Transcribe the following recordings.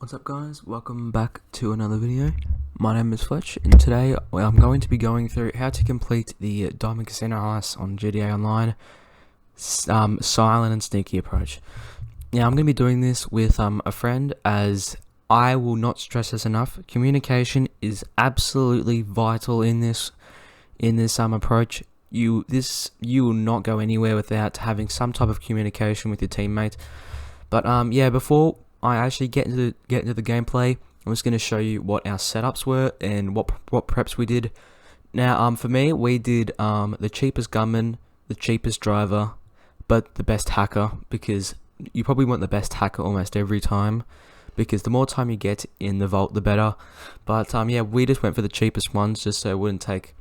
What's up guys, welcome back to another video. My name is Fletch and today I'm going to be going through how to complete the Diamond Casino Heist on GTA Online silent and sneaky approach. Now I'm going to be doing this with a friend, as I will not stress this enough. Communication is absolutely vital in this approach. You will not go anywhere without having some type of communication with your teammate. But yeah, before I actually get into the gameplay, I'm just going to show you what our setups were and what preps we did. Now, for me, we did the cheapest gunman, the cheapest driver, but the best hacker, because you probably want the best hacker almost every time, because the more time you get in the vault, the better. But yeah, we just went for the cheapest ones just so it wouldn't take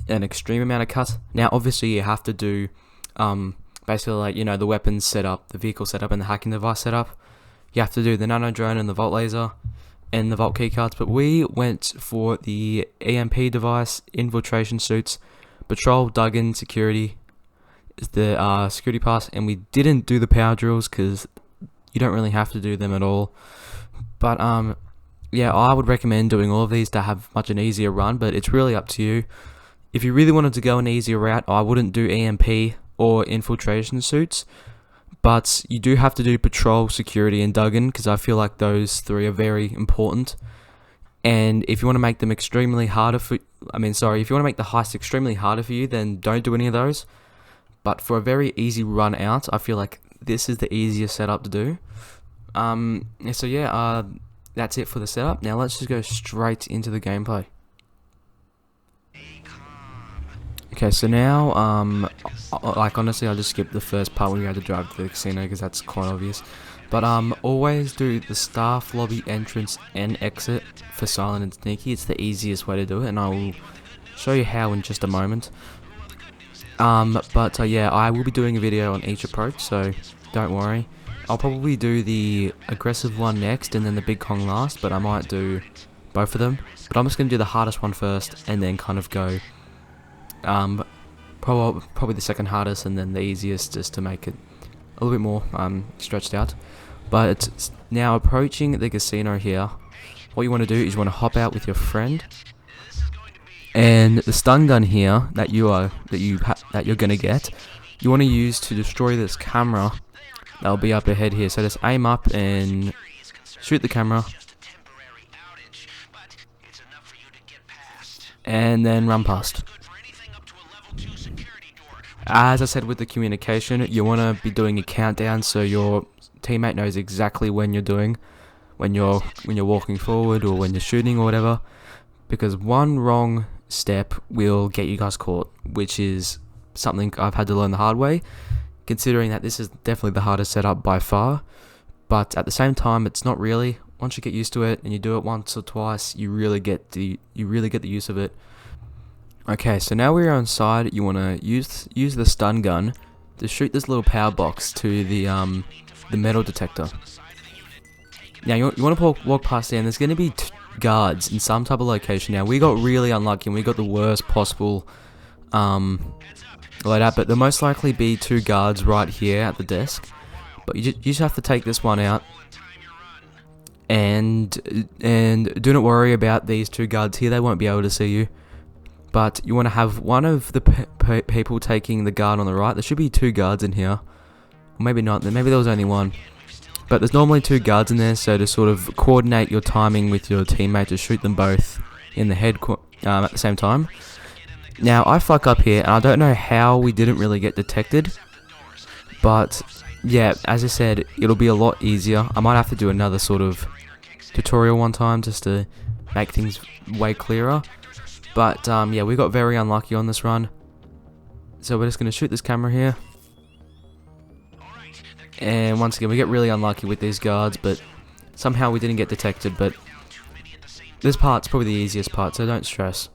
an extreme amount of cut. Now, obviously, you have to do basically, like, you know, the weapons setup, the vehicle setup, and the hacking device setup. You have to do the nano drone and the vault laser and the vault keycards, but we went for the EMP device, infiltration suits, patrol, dug-in, security, the security pass, and we didn't do the power drills because you don't really have to do them at all. But yeah, I would recommend doing all of these to have much an easier run, but it's really up to you. If you really wanted to go an easier route, I wouldn't do EMP or infiltration suits. But you do have to do patrol, security, and dug-in, because I feel like those three are very important. And if you want to make them extremely harder for, if you want to make the heist extremely harder for you, then don't do any of those. But for a very easy run out, I feel like this is the easiest setup to do. So yeah, that's it for the setup. Now let's just go straight into the gameplay. Okay, so now, like, honestly, I'll just skip the first part when we had to drive to the casino, because that's quite obvious. But always do the staff lobby entrance and exit for silent and sneaky. It's the easiest way to do it, and I will show you how in just a moment. But yeah, I will be doing a video on each approach, so don't worry. I'll probably do the aggressive one next, and then the big Kong last, but I might do both of them. But I'm just going to do the hardest one first, and then kind of go probably the second hardest and then the easiest, just to make it a little bit more stretched out. But it's now approaching the casino here. What you want to do is you want to hop out with your friend, and the stun gun here that you're gonna get, you want to use to destroy this camera that'll be up ahead here. So just aim up and shoot the camera, and then run past. As I said with the communication, you want to be doing a countdown so your teammate knows exactly when you're walking forward or when you're shooting or whatever, because one wrong step will get you guys caught, which is something I've had to learn the hard way, considering that this is definitely the hardest setup by far. But at the same time, it's not really. Once you get used to it and you do it once or twice, you really get the use of it. Okay, so now we're inside. You want to use the stun gun to shoot this little power box to the metal detector. Now you want to walk past there, and there's going to be guards in some type of location. Now we got really unlucky and we got the worst possible loadout, but there'll most likely be two guards right here at the desk. But you just have to take this one out, and do not worry about these two guards here. They won't be able to see you. But you want to have one of the people taking the guard on the right. There should be two guards in here. Or maybe not. Maybe there was only one. But there's normally two guards in there, so to sort of coordinate your timing with your teammate to shoot them both in the head at the same time. Now, I fuck up here, and I don't know how we didn't really get detected. But yeah, as I said, it'll be a lot easier. I might have to do another sort of tutorial one time just to make things way clearer. But yeah, we got very unlucky on this run. So we're just going to shoot this camera here. And once again, we get really unlucky with these guards, but somehow we didn't get detected. But this part's probably the easiest part, so don't stress.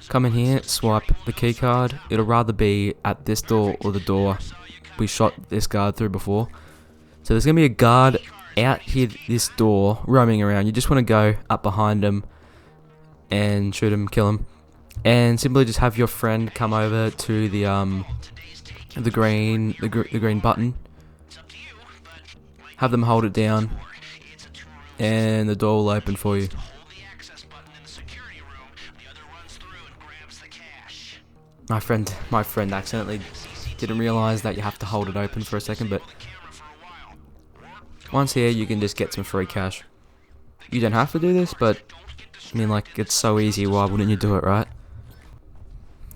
Come in here, swipe the keycard. It'll rather be at this door or the door we shot this guard through before. So there's going to be a guard out here, this door, roaming around. You just want to go up behind him and shoot him, kill him, and simply just have your friend come over to the green button, have them hold it down, and the door will open for you. My friend accidentally didn't realize that you have to hold it open for a second, but once here you can just get some free cash. You don't have to do this, but I mean, like, it's so easy, why wouldn't you do it, right?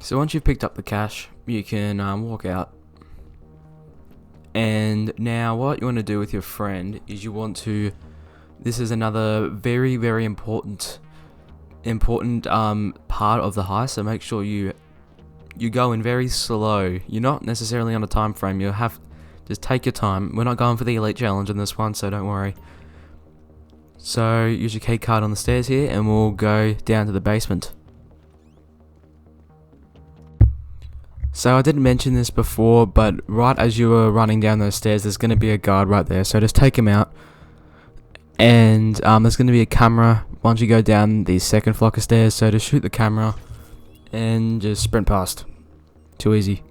So once you've picked up the cash, you can walk out. And now what you want to do with your friend is you want to, this is another very, very important part of the heist, so make sure you go in very slow. You're not necessarily on a time frame. You have just take your time. We're not going for the elite challenge in this one, so don't worry. So use your key card on the stairs here, and we'll go down to the basement. So I didn't mention this before, but right as you were running down those stairs, there's going to be a guard right there. So just take him out, and there's going to be a camera once you go down the second flock of stairs. So just shoot the camera and just sprint past. Too easy.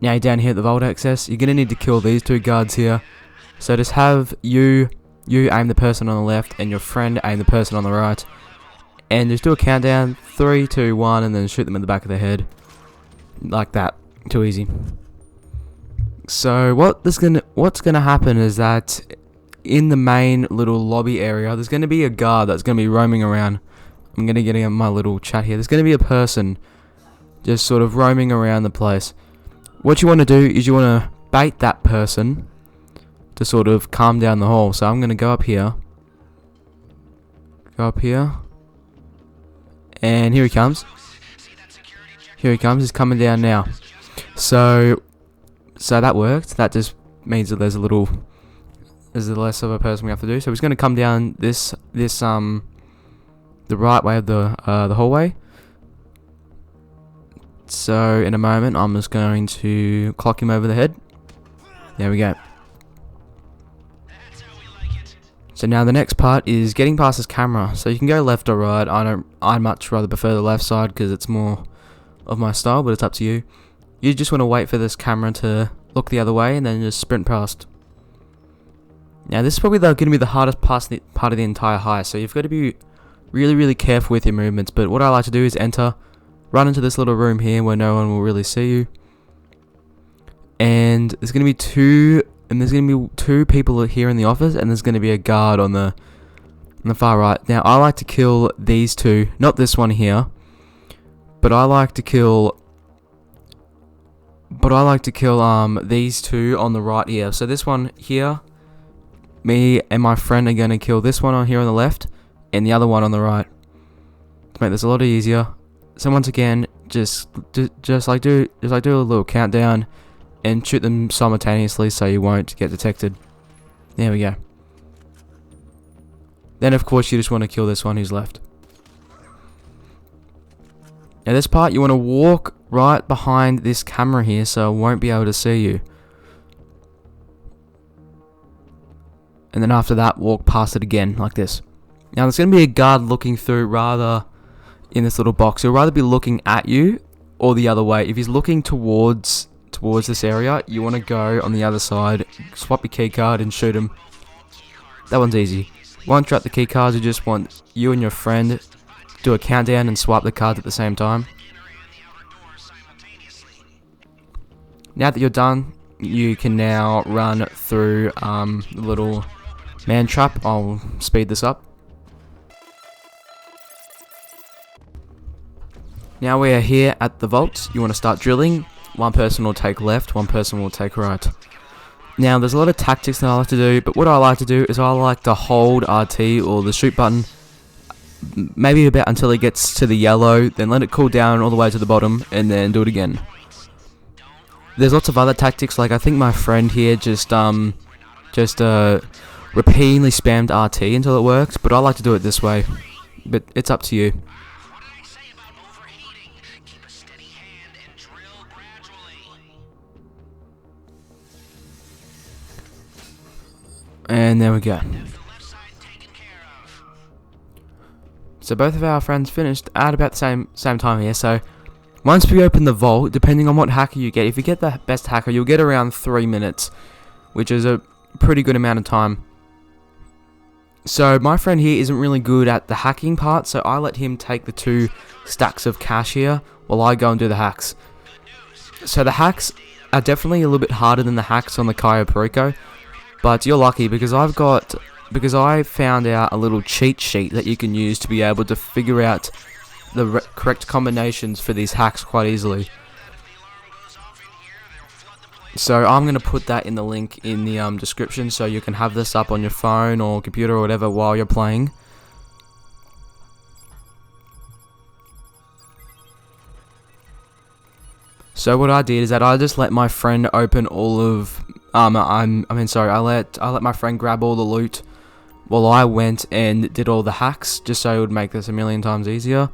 Now you're down here at the vault access. You're going to need to kill these two guards here. So just have you aim the person on the left and your friend aim the person on the right. And just do a countdown, 3, 2, 1, and then shoot them in the back of the head. Like that. Too easy. So what's gonna happen is that in the main little lobby area, there's gonna be a guard that's gonna be roaming around. I'm gonna get in my little chat here. There's gonna be a person just sort of roaming around the place. What you want to do is you want to bait that person to sort of calm down the hall. So I'm gonna go up here. Go up here. And here he comes. Here he comes. He's coming down now. So that worked. That just means that there's less of a person we have to do. So he's going to come down the right way of the hallway. So in a moment, I'm just going to clock him over the head. There we go. So now the next part is getting past this camera. So you can go left or right. I'd much rather prefer the left side because it's more of my style, but it's up to you. You just want to wait for this camera to look the other way and then just sprint past. Now this is probably going to be the hardest part of the entire heist, so you've got to be really, really careful with your movements. But what I like to do is run into this little room here where no one will really see you. And there's going to be two people here in the office, and there's going to be a guard on the far right. Now I like to kill these two, not this one here, but I like to kill these two on the right here. So this one here, me and my friend are going to kill this one on here on the left, and the other one on the right, to make this a lot easier. So once again, just do a little countdown and shoot them simultaneously so you won't get detected. There we go. Then of course you just want to kill this one who's left. Now this part, you want to walk right behind this camera here so it won't be able to see you. And then after that, walk past it again, like this. Now there's going to be a guard looking through in this little box. He'll rather be looking at you or the other way. If he's looking towards this area, you want to go on the other side, swap your key card and shoot him. That one's easy. Once you're at the key cards, you just want you and your friend do a countdown and swipe the cards at the same time. Now that you're done, you can now run through the little man trap. I'll speed this up. Now we are here at the vault. You want to start drilling. One person will take left, one person will take right. Now there's a lot of tactics that I like to do, but what I like to do is I like to hold RT or the shoot button maybe about until it gets to the yellow, then let it cool down all the way to the bottom, and then do it again. There's lots of other tactics, like I think my friend here just repeatedly spammed RT until it works, but I like to do it this way. But it's up to you. And there we go. So both of our friends finished at about the same time here. So once we open the vault, depending on what hacker you get, if you get the best hacker, you'll get around 3 minutes, which is pretty good amount of time. So my friend here isn't really good at the hacking part, so I let him take the 2 stacks of cash here while I go and do the hacks. So the hacks are definitely a little bit harder than the hacks on the Cayo Perico, but you're lucky because I found out a little cheat sheet that you can use to be able to figure out the correct combinations for these hacks quite easily. So I'm going to put that in the link in the description, so you can have this up on your phone or computer or whatever while you're playing. So what I did is that I just let my friend open all of I let my friend grab all the loot while I went and did all the hacks, just so it would make this a million times easier.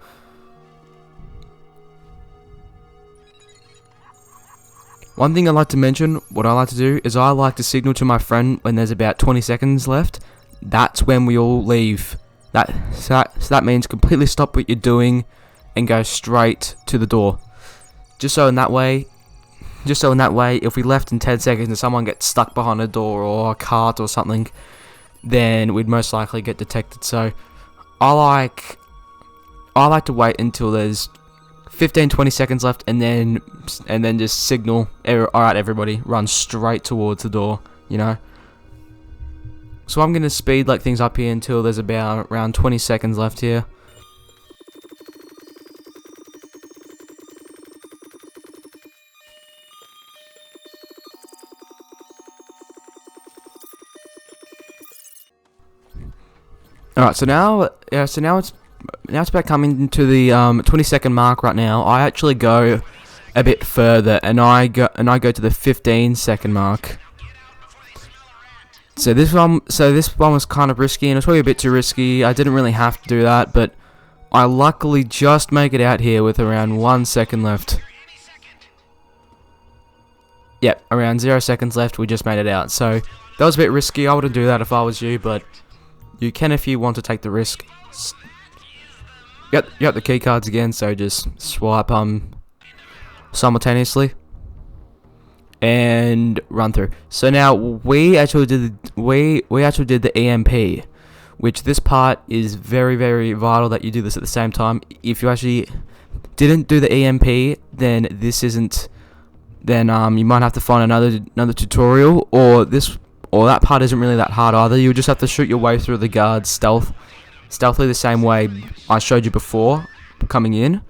One thing I like to mention, what I like to do, is I like to signal to my friend when there's about 20 seconds left. That's when we all leave. So that means completely stop what you're doing and go straight to the door. Just so in that way, if we left in 10 seconds and someone gets stuck behind a door or a cart or something, then we'd most likely get detected. So I like to wait until there's 15-20 seconds left, and then just signal, alright everybody, run straight towards the door, you know. So I'm going to speed like things up here until there's about around 20 seconds left here. Alright, so now it's about coming to the 20-second mark right now. I actually go a bit further, and I go to the 15-second mark. So this one was kind of risky, and it's probably a bit too risky. I didn't really have to do that, but I luckily just make it out here with around 1 second left. Yep, around 0 seconds left. We just made it out. So that was a bit risky. I wouldn't do that if I was you, but you can if you want to take the risk. You got the key cards again, so just swipe simultaneously and run through. So now we actually did the EMP, which this part is very, very vital that you do this at the same time. If you actually didn't do the EMP, then you might have to find another tutorial, or that part isn't really that hard either. You just have to shoot your way through the guards stealthily the same way I showed you before coming in.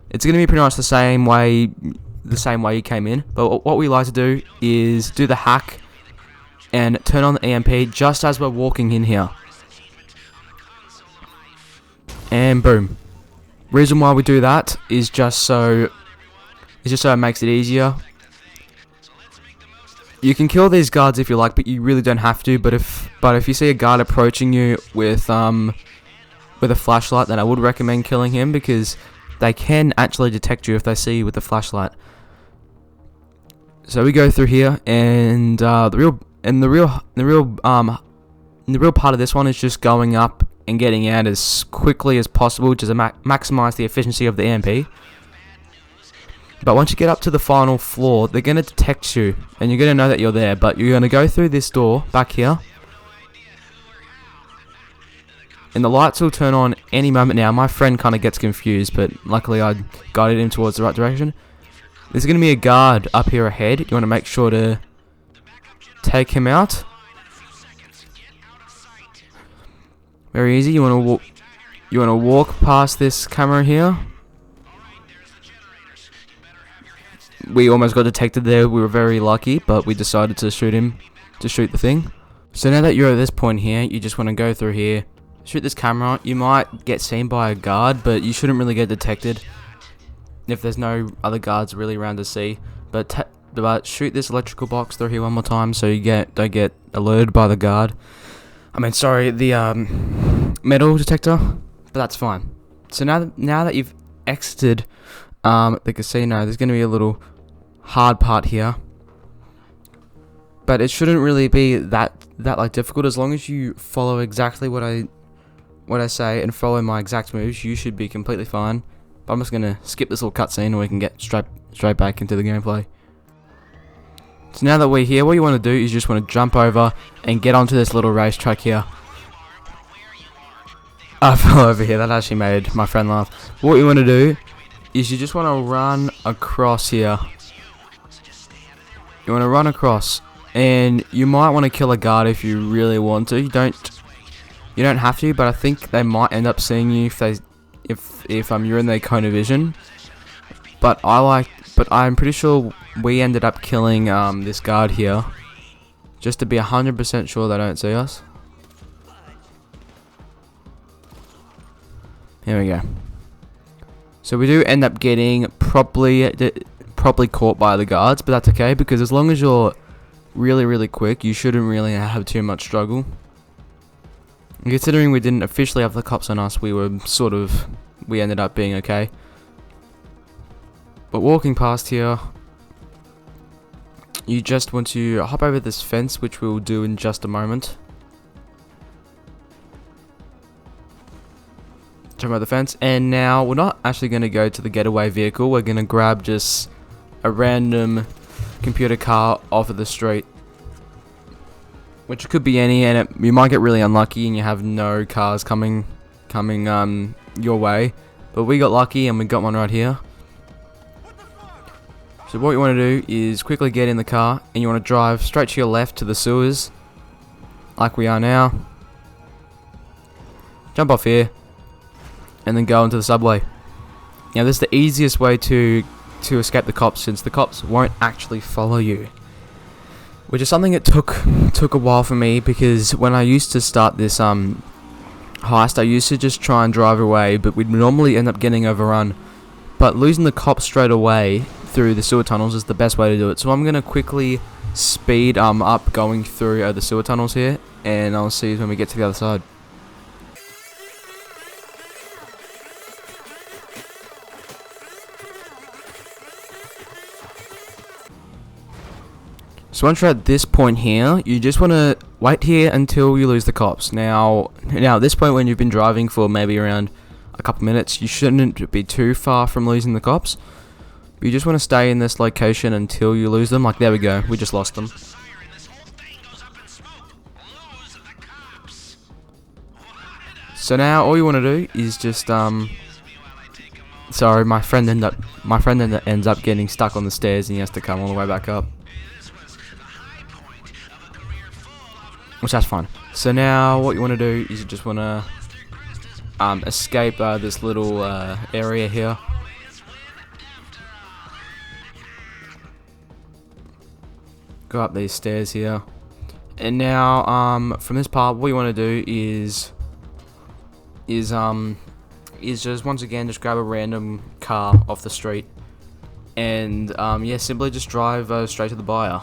It's going to be pretty much the same way you came in, but what we like to do is do the hack and turn on the EMP just as we're walking in here. And boom. Reason why we do that is just so it makes it easier. You can kill these guards if you like, but you really don't have to. But if you see a guard approaching you with a flashlight, then I would recommend killing him, because they can actually detect you if they see you with a flashlight. So we go through here, and the real part of this one is just going up and getting out as quickly as possible, just to maximize the efficiency of the EMP. But once you get up to the final floor, they're going to detect you, and you're going to know that you're there. But you're going to go through this door back here, and the lights will turn on any moment now. My friend kind of gets confused, but luckily I guided him towards the right direction. There's going to be a guard up here ahead. You want to make sure to take him out. Very easy. You want to walk past this camera here. We almost got detected there. We were very lucky, but we decided to shoot the thing. So now that you're at this point here, you just want to go through here, shoot this camera. You might get seen by a guard, but you shouldn't really get detected if there's no other guards really around to see. But shoot this electrical box through here one more time, so you don't get alerted by the guard. The metal detector, but that's fine. So now that you've exited the casino, there's going to be a little hard part here, but it shouldn't really be that difficult. As long as you follow exactly what I say and follow my exact moves, you should be completely fine. But I'm just gonna skip this little cutscene, and we can get straight back into the gameplay. So now that we're here, what you want to do is you just want to jump over and get onto this little racetrack here. I fell over here. That actually made my friend laugh. What you want to do is you just want to run across here. You want to run across, and you might want to kill a guard if you really want to. You don't have to, but I think they might end up seeing you if you're in their cone of vision. But I'm pretty sure we ended up killing this guard here, just to be 100% sure they don't see us. Here we go. So we do end up getting properly caught by the guards, but that's okay, because as long as you're really quick, you shouldn't really have too much struggle. And considering we didn't officially have the cops on us, we ended up being okay. But walking past here, you just want to hop over this fence, which we'll do in just a moment. Jump over the fence, and now we're not actually going to go to the getaway vehicle. We're going to grab just a random computer car off of the street, which could be any, and you might get really unlucky and you have no cars coming your way. But we got lucky and we got one right here. So what you want to do is quickly get in the car, and you want to drive straight to your left to the sewers, like we are now. Jump off here, and then go into the subway. Now this is the easiest way to escape the cops, since the cops won't actually follow you. Which is something that took a while for me, because when I used to start this heist, I used to just try and drive away, but we'd normally end up getting overrun. But losing the cops straight away through the sewer tunnels is the best way to do it. So I'm gonna quickly speed up going through the sewer tunnels here, and I'll see you when we get to the other side. So once you're at this point here, you just want to wait here until you lose the cops. Now at this point, when you've been driving for maybe around a couple minutes, you shouldn't be too far from losing the cops. But you just want to stay in this location until you lose them. Like, there we go, we just lost them. So now all you want to do is just sorry, my friend ends up getting stuck on the stairs, and he has to come all the way back up. Which that's fine. So now what you want to do is you just want to escape this little area here. Go up these stairs here. And now from this part, what you want to do is just once again just grab a random car off the street, and yeah, simply just drive straight to the buyer.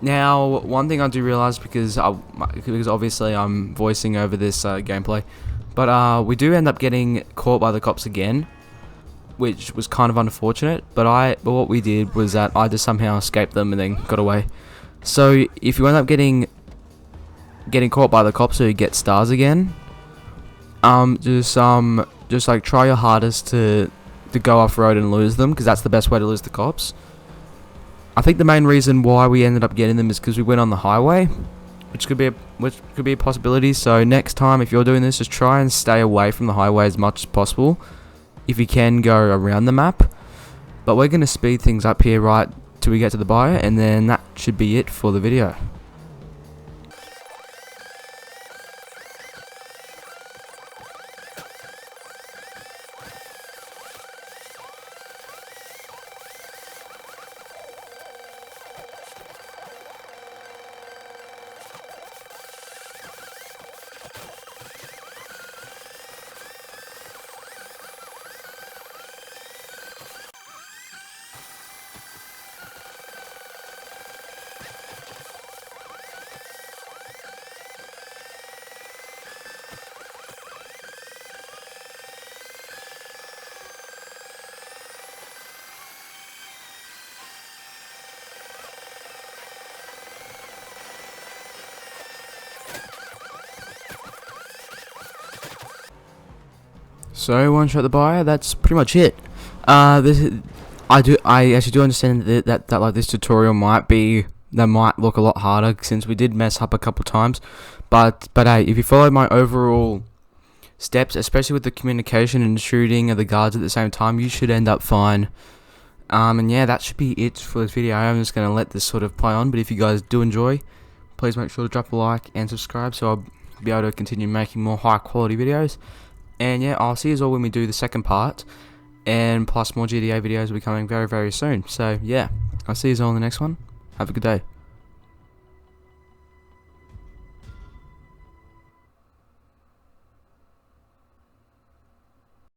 Now, one thing I do realize, because obviously I'm voicing over this gameplay, but we do end up getting caught by the cops again, which was kind of unfortunate. But what we did was that I just somehow escaped them and then got away. So if you end up getting caught by the cops, so you get stars again, just like try your hardest to go off road and lose them, because that's the best way to lose the cops. I think the main reason why we ended up getting them is because we went on the highway, which could be a possibility. So next time, if you're doing this, just try and stay away from the highway as much as possible. If you can, go around the map. But we're going to speed things up here right till we get to the buyer, and then that should be it for the video. So once you're at the buyer, that's pretty much it. I actually do understand that like this tutorial might look a lot harder since we did mess up a couple times, but hey, if you follow my overall steps, especially with the communication and shooting of the guards at the same time, you should end up fine. And yeah, that should be it for this video. I'm just gonna let this sort of play on, but if you guys do enjoy, please make sure to drop a like and subscribe so I'll be able to continue making more high quality videos. And yeah, I'll see you all when we do the second part, and plus more GTA videos will be coming very, very soon. So yeah, I'll see you all in the next one. Have a good day.